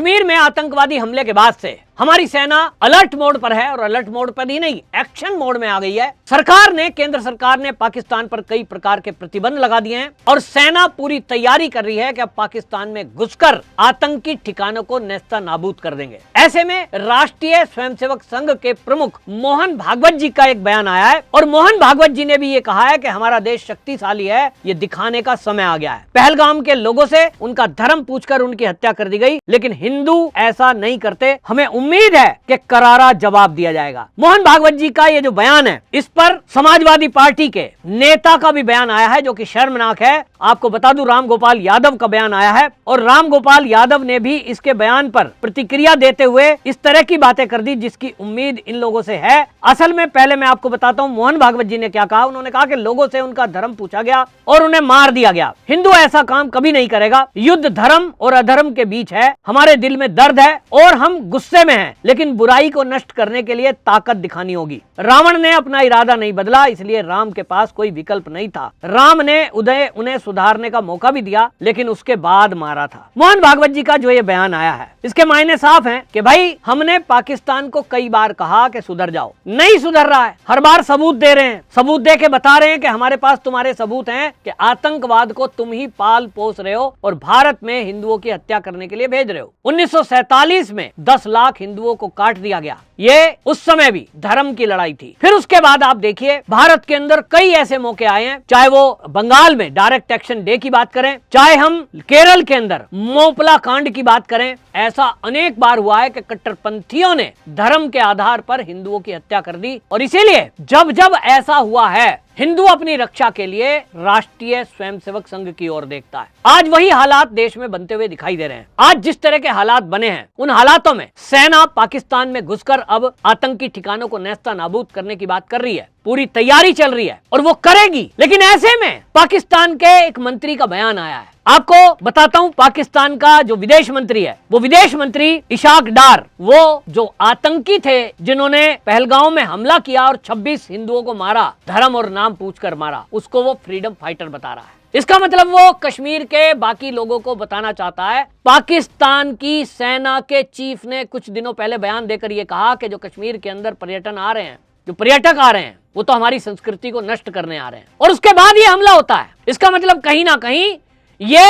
कश्मीर में आतंकवादी हमले के बाद से हमारी सेना अलर्ट मोड पर है और अलर्ट मोड पर ही नहीं, एक्शन मोड में आ गई है। केंद्र सरकार ने पाकिस्तान पर कई प्रकार के प्रतिबंध लगा दिए हैं और सेना पूरी तैयारी कर रही है कि अब पाकिस्तान में घुसकर आतंकी ठिकानों को नेस्ता नाबूद कर देंगे। ऐसे में राष्ट्रीय स्वयंसेवक संघ के प्रमुख मोहन भागवत जी का एक बयान आया है और मोहन भागवत जी ने भी ये कहा है कि हमारा देश शक्तिशाली है, ये दिखाने का समय आ गया है। पहलगाम के लोगों से उनका धर्म पूछकर उनकी हत्या कर दी गई, लेकिन हिंदू ऐसा नहीं करते। हमें उम्मीद है कि करारा जवाब दिया जाएगा। मोहन भागवत जी का ये जो बयान है, इस पर समाजवादी पार्टी के नेता का भी बयान आया है, जो कि शर्मनाक है। आपको बता दूं, राम गोपाल यादव का बयान आया है और राम गोपाल यादव ने भी इसके बयान पर प्रतिक्रिया देते हुए इस तरह की बातें कर दी जिसकी उम्मीद इन लोगों से है। असल में पहले मैं आपको बताता हूं मोहन भागवत जी ने क्या कहा। उन्होंने कहा कि लोगों से उनका धर्म पूछा गया और उन्हें मार दिया गया। हिंदू ऐसा काम कभी नहीं करेगा। युद्ध धर्म और अधर्म के बीच है। हमारे दिल में दर्द है और हम गुस्से में हैं, लेकिन बुराई को नष्ट करने के लिए ताकत दिखानी होगी। रावण ने अपना इरादा नहीं बदला, इसलिए राम के पास कोई विकल्प नहीं था। राम ने उन्हें सुधारने का मौका भी दिया, लेकिन उसके बाद मारा था। मोहन भागवत जी का जो ये बयान आया है, इसके मायने साफ हैं कि भाई हमने पाकिस्तान को कई बार कहा कि सुधर जाओ, नहीं सुधर रहा है। हर बार सबूत दे रहे हैं, सबूत दे के बता रहे हैं कि हमारे पास तुम्हारे सबूत हैं कि आतंकवाद को तुम ही पाल पोस रहे हो और भारत में हिंदुओं की हत्या करने के लिए भेज रहे हो। 1947 में 10 लाख हिंदुओं को काट दिया गया। ये उस समय भी धर्म की लड़ाई थी। फिर उसके बाद आप देखिए, भारत के अंदर कई ऐसे मौके आए हैं, चाहे वो बंगाल में डायरेक्ट एक्शन डे की बात करें, चाहे हम केरल के अंदर मोपला कांड की बात करें। ऐसा अनेक बार हुआ है कि कट्टरपंथियों ने धर्म के आधार पर हिंदुओं की हत्या कर दी और इसीलिए जब जब ऐसा हुआ है, हिंदू अपनी रक्षा के लिए राष्ट्रीय स्वयंसेवक संघ की ओर देखता है। आज वही हालात देश में बनते हुए दिखाई दे रहे हैं। आज जिस तरह के हालात बने हैं, उन हालातों में सेना पाकिस्तान में घुसकर अब आतंकी ठिकानों को नेस्ता नाबूद करने की बात कर रही है। पूरी तैयारी चल रही है और वो करेगी। लेकिन ऐसे में पाकिस्तान के एक मंत्री का बयान आया है। आपको बताता हूं, पाकिस्तान का जो विदेश मंत्री है, वो विदेश मंत्री इशाक डार, वो जो आतंकी थे जिन्होंने पहलगाम में हमला किया और 26 हिंदुओं को मारा, धर्म और नाम पूछकर मारा, उसको वो फ्रीडम फाइटर बता रहा है। इसका मतलब वो कश्मीर के बाकी लोगों को बताना चाहता है। पाकिस्तान की सेना के चीफ ने कुछ दिनों पहले बयान देकर यह कहा कि जो कश्मीर के अंदर पर्यटन आ रहे हैं, जो पर्यटक आ रहे हैं, वो तो हमारी संस्कृति को नष्ट करने आ रहे हैं। और उसके बाद ये हमला होता है। इसका मतलब कहीं ना कहीं ये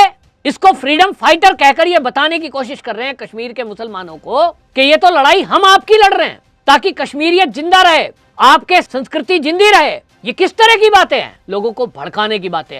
इसको फ्रीडम फाइटर कहकर ये बताने की कोशिश कर रहे हैं कश्मीर के मुसलमानों को कि ये तो लड़ाई हम आपकी लड़ रहे हैं ताकि कश्मीरियत जिंदा रहे, आपके संस्कृति जिंदी रहे। ये किस तरह की बातें हैं? लोगों को भड़काने की बातें हैं।